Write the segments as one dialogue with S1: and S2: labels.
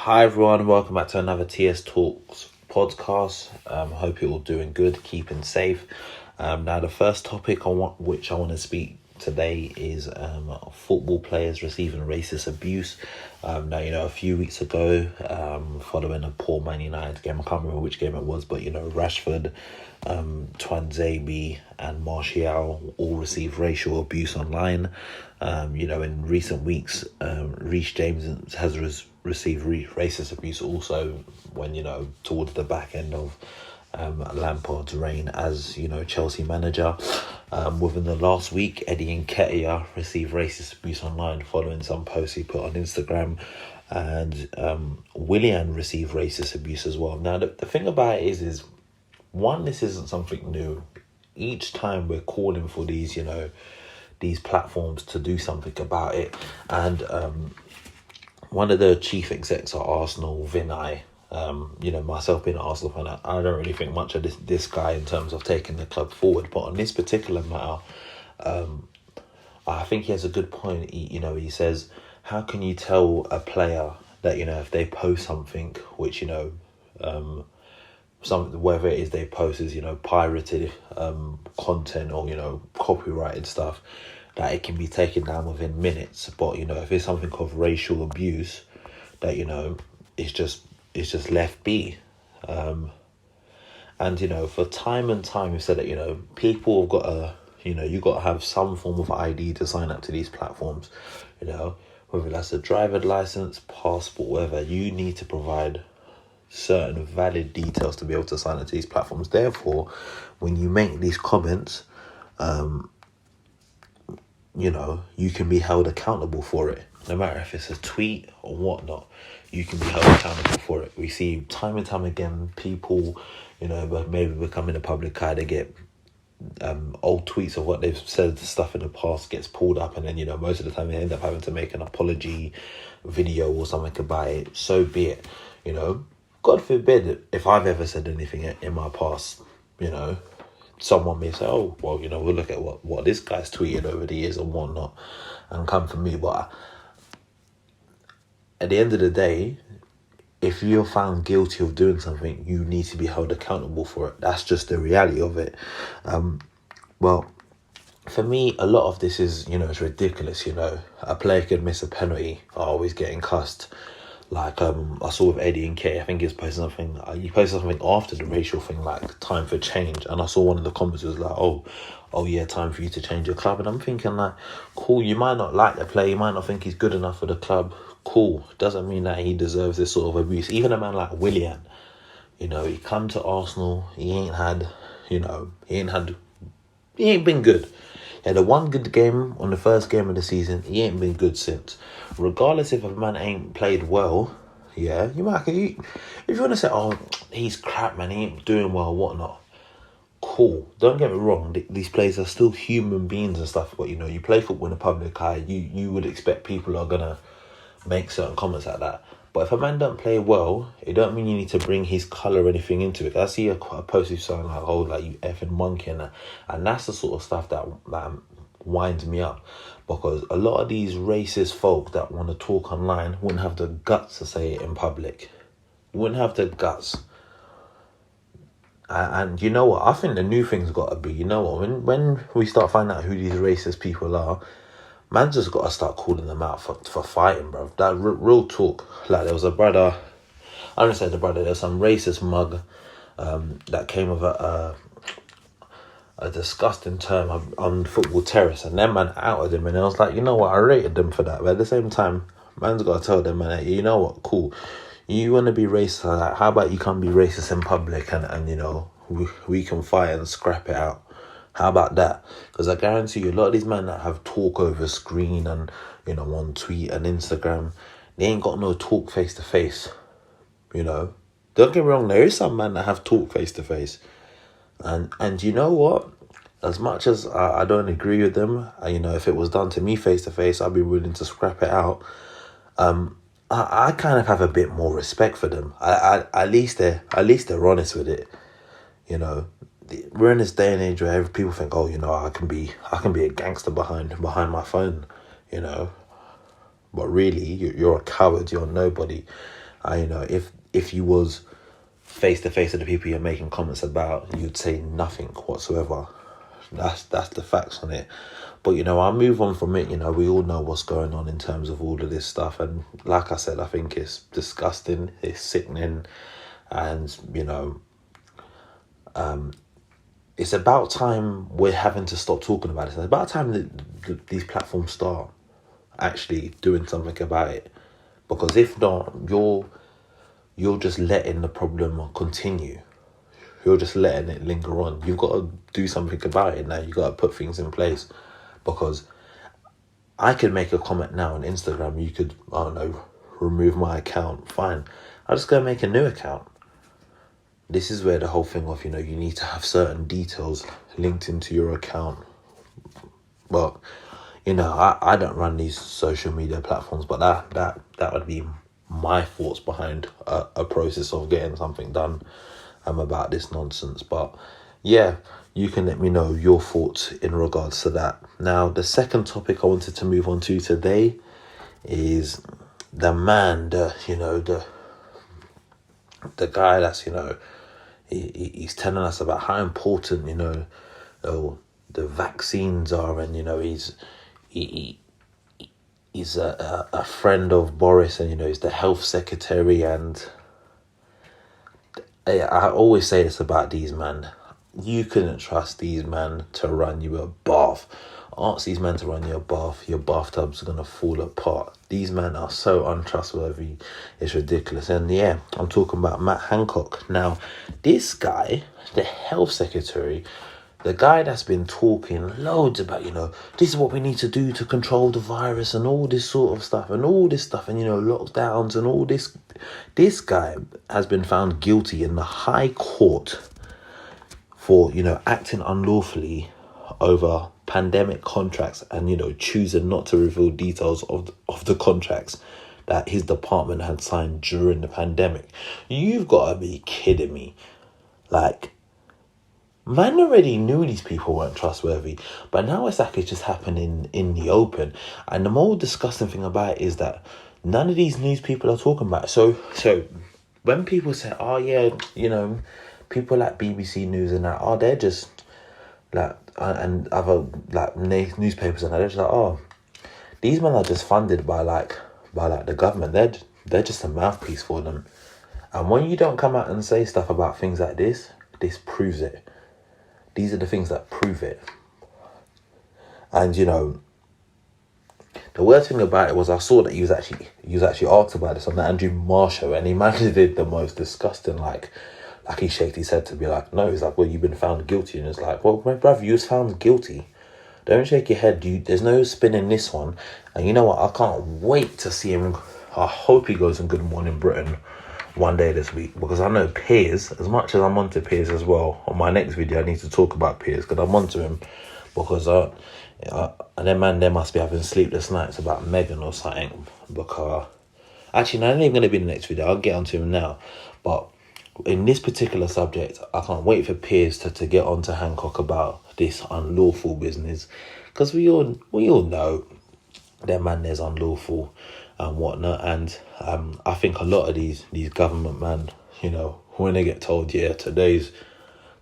S1: Hi everyone, welcome back to another TS Talks podcast. Hope you're all doing good, keeping safe. Now the first topic which I want to speak today is football players receiving racist abuse. Now, a few weeks ago, following a poor Man United game, I can't remember which game it was, but Rashford, Twanzebe and Martial all received racial abuse online. In recent weeks, Reece James has received racist abuse also when, towards the back end of Lampard's reign as, Chelsea manager. Within the last week, Eddie Nketiah received racist abuse online following some posts he put on Instagram, and Willian received racist abuse as well. Now, the thing about it is one, this isn't something new. Each time we're calling for these, these platforms to do something about it. And one of the chief execs at Arsenal, Vinay, myself being an Arsenal fan, I don't really think much of this guy in terms of taking the club forward. But on this particular matter, I think he has a good point. He says, how can you tell a player that, if they post something which, whether it is they post is, pirated content or, copyrighted stuff, that it can be taken down within minutes. But, if it's something of racial abuse, that, it's just left be. And, for time and time, we've said that, people have got to, you got to have some form of ID to sign up to these platforms, whether that's a driver's license, passport, whatever, you need to provide certain valid details to be able to sign up to these platforms. Therefore, when you make these comments, you can be held accountable for it. No matter if it's a tweet or whatnot, you can be held accountable for it. We see time and time again people, maybe becoming a public eye, they get old tweets of what they've said, stuff in the past gets pulled up, and then most of the time they end up having to make an apology video or something about it. So be it. God forbid if I've ever said anything in my past, someone may say, oh, well, we'll look at what this guy's tweeted over the years and whatnot and come for me. But at the end of the day, if you're found guilty of doing something, you need to be held accountable for it. That's just the reality of it. Well, for me, a lot of this is, it's ridiculous. A player could miss a penalty, always getting cussed. Like, I saw with Eddie Nketiah, I think he posted something after the racial thing, like, time for change. And I saw one of the comments was like, oh yeah, time for you to change your club. And I'm thinking, like, cool, you might not like the player, you might not think he's good enough for the club. Cool, doesn't mean that he deserves this sort of abuse. Even a man like Willian, he come to Arsenal, he ain't been good. He had a one good game on the first game of the season. He ain't been good since. Regardless if a man ain't played well, yeah, if you want to say, oh, he's crap, man, he ain't doing well, whatnot, cool. Don't get me wrong, these players are still human beings and stuff, but, you play football in the public eye, you would expect people are going to make certain comments like that. But if a man don't play well, it don't mean you need to bring his colour or anything into it. I see a post of something like, oh, like, you effing monkey, and that's the sort of stuff that winds me up, because a lot of these racist folk that want to talk online wouldn't have the guts to say it in public. Wouldn't have the guts. And you know what? I think the new thing's got to be, when we start finding out who these racist people are, man just got to start calling them out for fighting, bro. That real talk. Like, there was a brother, I don't say the brother, there's some racist mug that came with a disgusting term on Football Terrace, and then man outed him, and I was like, you know what, I rated them for that. But at the same time, man's got to tell them, man, you know what, cool, you want to be racist, like, how about you can't be racist in public, and we can fight and scrap it out. How about that? Because I guarantee you, a lot of these men that have talk over screen and, on tweet and Instagram, they ain't got no talk face to face. Don't get me wrong, there is some men that have talk face to face. And you know what? As much as I don't agree with them, if it was done to me face to face, I'd be willing to scrap it out. I kind of have a bit more respect for them. At least they're honest with it. We're in this day and age where people think, oh, I can be a gangster behind my phone, but really you're a coward, you're nobody. You know, if you was face to face with the people you're making comments about, you'd say nothing whatsoever. That's the facts on it. But, you know, I'll move on from it. You know, we all know what's going on in terms of all of this stuff. And like I said, I think it's disgusting, it's sickening. And, you know, it's about time we're having to stop talking about it. It's about time that these platforms start actually doing something about it. Because if not, you're just letting the problem continue. You're just letting it linger on. You've got to do something about it now. You've got to put things in place. Because I could make a comment now on Instagram. You could, I don't know, remove my account. Fine. I'll just go make a new account. This is where the whole thing of, you know, you need to have certain details linked into your account. But, you know, I don't run these social media platforms, but that would be my thoughts behind a process of getting something done about this nonsense. But yeah, you can let me know your thoughts in regards to that. Now, the second topic I wanted to move on to today is the man, the guy that's, you know, he's telling us about how important, you know, the vaccines are, and, you know, he's a friend of Boris, and, you know, he's the health secretary. And I always say this about these men. You couldn't trust these men to run you a bath. Ask these men to run you a bath, your bathtub's going to fall apart. These men are so untrustworthy, it's ridiculous. And yeah, I'm talking about Matt Hancock. Now, this guy, the health secretary, the guy that's been talking loads about, you know, this is what we need to do to control the virus and all this sort of stuff and all this stuff and, you know, lockdowns and all this. This guy has been found guilty in the High Court for, you know, acting unlawfully over pandemic contracts and, you know, choosing not to reveal details of the contracts that his department had signed during the pandemic. You've got to be kidding me. Like, man already knew these people weren't trustworthy, but now it's like it's just happening in the open. And the more disgusting thing about it is that none of these news people are talking about it. So when people say, oh yeah, you know, people like BBC News and that, oh, they're just like, and other like newspapers and that, they're just like, oh, these men are just funded by the government. They're just a mouthpiece for them. And when you don't come out and say stuff about things like this proves it. These are the things that prove it. And, you know, the worst thing about it was I saw that he was actually asked about this on the Andrew Marr show, and he managed did the most disgusting, like he shaked his head to be like, no, he's like, well, you've been found guilty. And it's like, well, my brother, you was found guilty. Don't shake your head. There's no spinning this one. And you know what? I can't wait to see him. I hope he goes on Good Morning Britain one day this week, because I know Piers, as much as I'm onto Piers as well. On my next video, I need to talk about Piers because I'm onto him, because and then man, they must be having sleepless nights about Meghan or something. Because actually, no, it ain't going to be the next video. I'll get onto him now. But in this particular subject, I can't wait for Piers to get onto Hancock about this unlawful business, because we all know that man there's unlawful and whatnot. And I think a lot of these government man, you know, when they get told, yeah, today's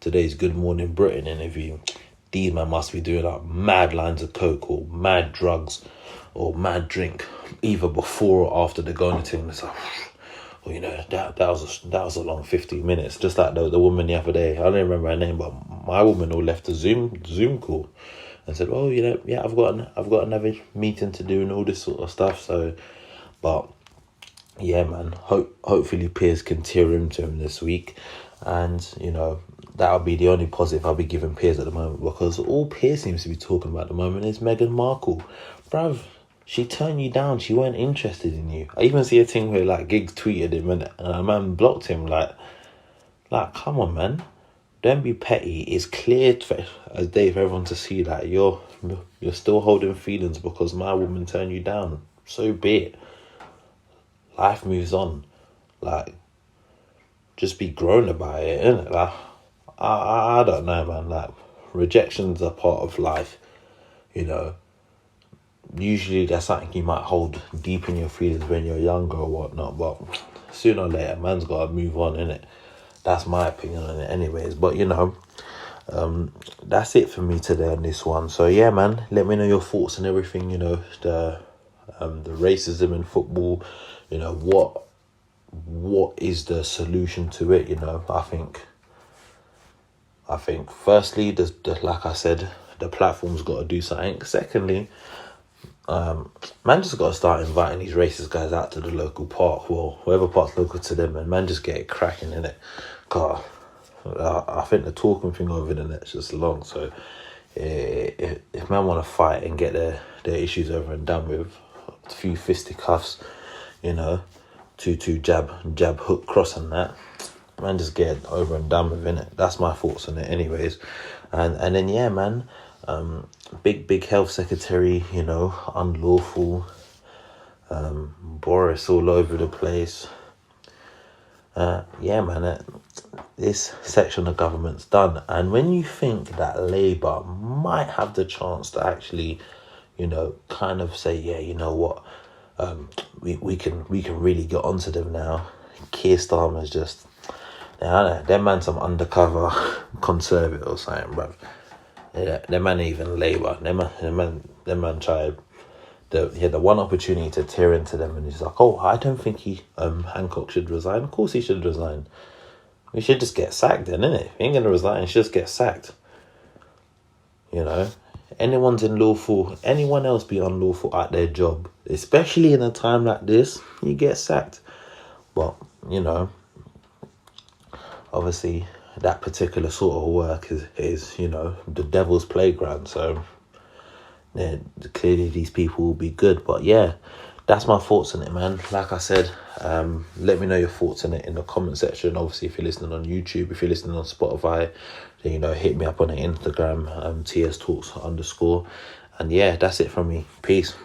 S1: Good Morning Britain interview, these men must be doing like mad lines of coke or mad drugs or mad drink either before or after the going to thing. It's like, well, you know, that was a long 15 minutes. Just like the woman the other day, I don't remember her name, but my woman all left a Zoom call and said, "Oh, you know, yeah, I've got another meeting to do and all this sort of stuff." So, but yeah, man, hopefully Piers can tear into him this week, and you know, that'll be the only positive I'll be giving Piers at the moment, because all Piers seems to be talking about at the moment is Meghan Markle, bruv. She turned you down. She weren't interested in you. I even see a thing where like Giggs tweeted him and a man blocked him. Like, come on, man. Don't be petty. It's clear as day for everyone to see that you're still holding feelings because my woman turned you down. So be it. Life moves on. Like, just be grown about it, innit? Like, I don't know, man. Like, rejection's a part of life, you know. Usually that's something you might hold deep in your feelings when you're younger or whatnot, but sooner or later, man's got to move on, innit? That's my opinion on it anyways. But, you know, that's it for me today on this one. So, yeah, man, let me know your thoughts and everything, you know, the racism in football, you know, what is the solution to it, you know? I think firstly, like I said, the platform's got to do something. Secondly, man just got to start inviting these racist guys out to the local park, well, whoever park's local to them, and man just get it cracking, innit? God, I think the talking thing over the net's just long. So if man want to fight and get their issues over and done with, a few fisticuffs, you know, two jab hook cross and that, man just get it over and done with, innit? That's my thoughts on it anyways. And then, yeah, man, big health secretary, you know, unlawful, Boris all over the place. Yeah, man, this section of government's done. And when you think that Labour might have the chance to actually, you know, kind of say, yeah, you know what, we can really get onto them now. Keir Starmer's just, I don't know, them man some undercover conservative or something, bruv. Yeah, them man even Labour. Them man tried. He had the one opportunity to tear into them, and he's like, "Oh, I don't think Hancock should resign. Of course he should resign. We should just get sacked then, innit? If he ain't gonna resign, he should just get sacked. You know, anyone else be unlawful at their job, especially in a time like this, you get sacked. But, you know, obviously that particular sort of work is you know, the devil's playground. So yeah, clearly these people will be good. But yeah, that's my thoughts on it, man. Like I said, let me know your thoughts on it in the comment section. Obviously, if you're listening on YouTube, if you're listening on Spotify, then, you know, hit me up on the Instagram, TSTALKS_. And yeah, that's it from me. Peace.